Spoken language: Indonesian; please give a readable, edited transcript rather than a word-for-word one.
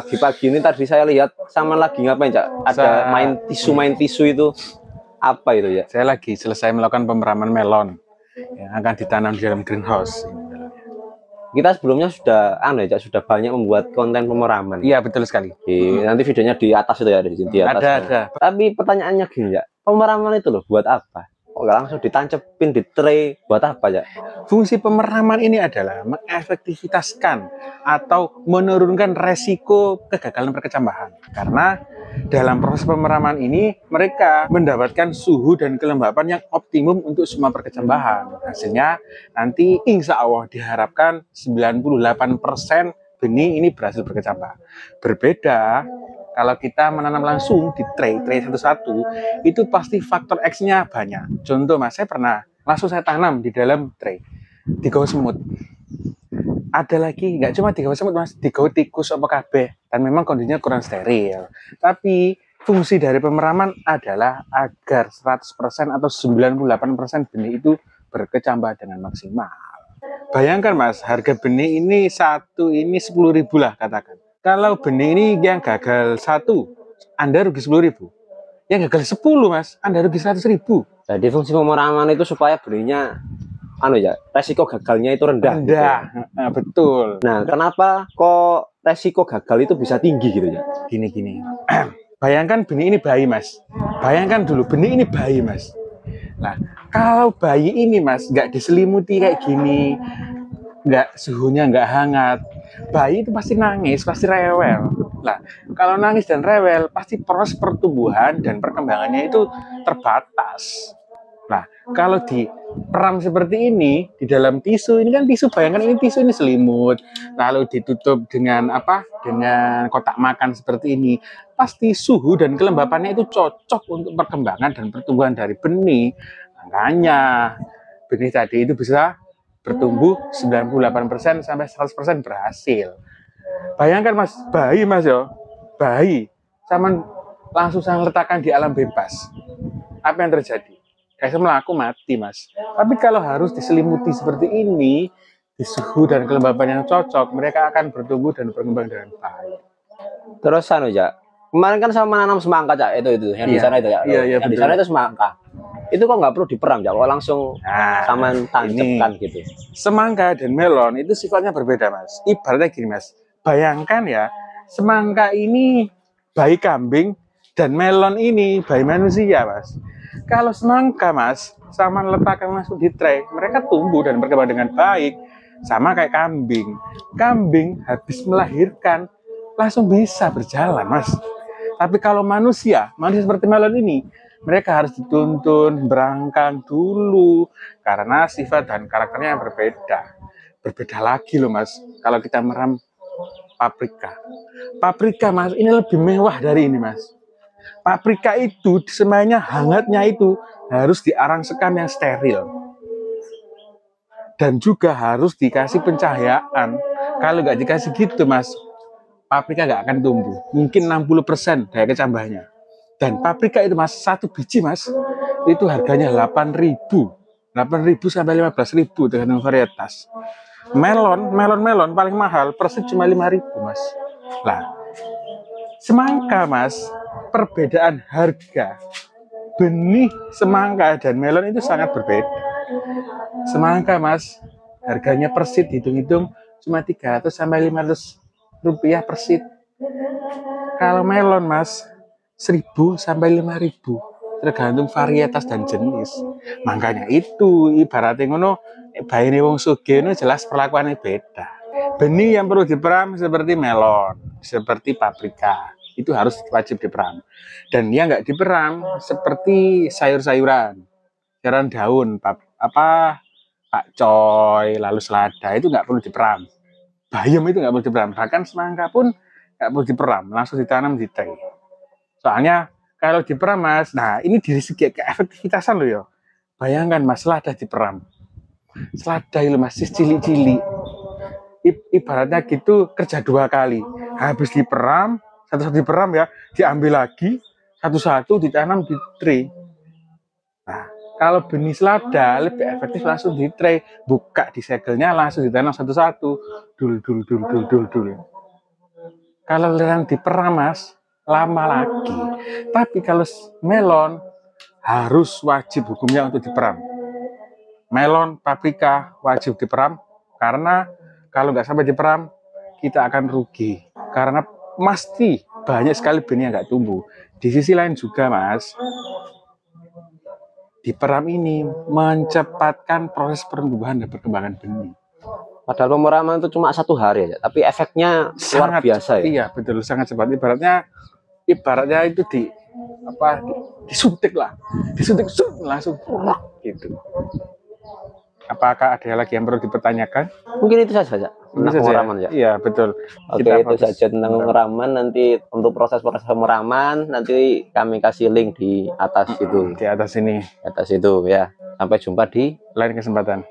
pagi-pagi ini tadi saya lihat sama lagi ngapain, Cak? Ada main tisu itu. Apa itu ya? Saya lagi selesai melakukan pemeraman melon yang akan ditanam di dalam greenhouse. Kita sebelumnya sudah ya, Cak, sudah banyak membuat konten pemeraman. Iya, betul sekali. Nanti videonya di atas itu ya, di atas. Ada. Tapi pertanyaannya gini, Cak. Pemeraman itu loh buat apa? Kok nggak langsung ditancepin di tray, buat apa, Cak? Fungsi pemeraman ini adalah mengefektivitaskan atau menurunkan resiko kegagalan perkecambahan. Karena dalam proses pemeraman ini mereka mendapatkan suhu dan kelembapan yang optimum untuk semua perkecambahan. Hasilnya nanti insya Allah diharapkan 98% benih ini berhasil berkecambah. Berbeda kalau kita menanam langsung di tray satu-satu, itu pasti faktor X-nya banyak. Contoh Mas, saya pernah langsung saya tanam di dalam tray, digawa semut. Ada lagi, nggak cuma digawa semut Mas, digawa tikus apa kabeh, dan memang kondisinya kurang steril. Tapi fungsi dari pemeraman adalah agar 100% atau 98% benih itu berkecambah dengan maksimal. Bayangkan Mas, harga benih ini satu ini 10.000 lah katakan. Kalau benih ini yang gagal 1, Anda rugi 10.000. Yang gagal 10 Mas, Anda rugi 100.000. Jadi fungsi pemeraman itu supaya benihnya ya, resiko gagalnya itu rendah. Gitu. Nah, betul. Nah, kenapa kok resiko gagal itu bisa tinggi gitu ya? Gini. Bayangkan benih ini bayi Mas. Bayangkan dulu benih ini bayi Mas. Nah, kalau bayi ini Mas nggak diselimuti kayak gini, suhunya nggak hangat, bayi itu pasti nangis, pasti rewel. Nah, kalau nangis dan rewel, pasti proses pertumbuhan dan perkembangannya itu terbatas. Nah, kalau di peram seperti ini, di dalam tisu, ini kan tisu, bayangkan ini tisu ini selimut, lalu ditutup dengan dengan kotak makan seperti ini, pasti suhu dan kelembapannya itu cocok untuk perkembangan dan pertumbuhan dari benih. Makanya, benih tadi itu bisa bertumbuh 98% sampai 100% berhasil. Bayangkan Mas, bayi Mas ya, bayi, sama langsung saya letakkan di alam bebas. Apa yang terjadi? Kayak melaku mati Mas. Tapi kalau harus diselimuti seperti ini, di suhu dan kelembapan yang cocok, mereka akan bertumbuh dan berkembang dengan baik. Terus Cak, kemarin kan sama menanam semangka Cak, itu yang di sana itu ya. Iya, yang di sana itu semangka. Itu kok nggak perlu diperam Cak, kok langsung sama tancapkan gitu. Semangka dan melon itu sifatnya berbeda Mas. Ibaratnya gini Mas, bayangkan ya, semangka ini bayi kambing dan melon ini bayi manusia Mas. Kalau semangka Mas, sama letakkan masuk di tray, mereka tumbuh dan berkembang dengan baik. Sama kayak kambing. Kambing habis melahirkan langsung bisa berjalan Mas. Tapi kalau manusia seperti melon ini, mereka harus dituntun, berangkang dulu, karena sifat dan karakternya yang berbeda. Berbeda lagi loh Mas, kalau kita meram paprika. Paprika Mas, ini lebih mewah dari ini Mas. Paprika itu, semuanya hangatnya itu, harus diarang sekam yang steril. Dan juga harus dikasih pencahayaan. Kalau nggak dikasih gitu Mas, paprika nggak akan tumbuh. Mungkin 60% daya kecambahnya. Dan paprika itu Mas, satu biji Mas, itu harganya 8.000 sampai 15.000 dengan varietas. Melon paling mahal per seed cuma 5.000 Mas. Lah, semangka Mas, perbedaan harga benih semangka dan melon itu sangat berbeda. Semangka Mas, harganya per seed hitung-hitung cuma 300 sampai 500 rupiah per seed. Kalau melon Mas, 1.000 sampai 5.000 tergantung varietas dan jenis. Makanya itu ibaratnya ngono, bayine wong sugih jelas perlakuannya beda. Benih yang perlu diperam seperti melon, seperti paprika, itu harus wajib diperam. Dan yang nggak diperam seperti sayur-sayuran, sayuran daun, pakcoy, lalu selada, itu nggak perlu diperam. Bayam itu nggak perlu diperam, bahkan semangka pun nggak perlu diperam, langsung ditanam di tray. Soalnya kalau diperam Mas, nah ini dari segi keefektivitasan loh ya. Bayangkan Mas, selada diperam. Selada itu Mas, cili-cili. Ibaratnya gitu kerja 2 kali. Habis diperam, satu-satu diperam ya, diambil lagi, satu-satu ditanam di tray. Nah, kalau benih selada lebih efektif langsung di tray, buka di segelnya langsung ditanam satu-satu. Dul. Kalau lereng diperam Mas, lama lagi. Tapi kalau melon harus wajib hukumnya untuk diperam. Melon, paprika wajib diperam karena kalau nggak sampai diperam kita akan rugi karena pasti banyak sekali benih yang nggak tumbuh. Di sisi lain juga Mas, diperam ini mencepatkan proses pertumbuhan dan perkembangan benih. Padahal pemeraman itu cuma 1 hari aja, tapi efeknya luar biasa ya. Iya betul, sangat cepat. Ibaratnya itu disuntik langsung gitu. Apakah ada lagi yang perlu dipertanyakan? Mungkin itu saja tentang pemeraman ya. Iya betul. Oke, itu saja tentang pemeraman. Nanti untuk proses-proses pemeraman nanti kami kasih link di atas itu. Di atas ini. Atas itu ya. Sampai jumpa di lain kesempatan.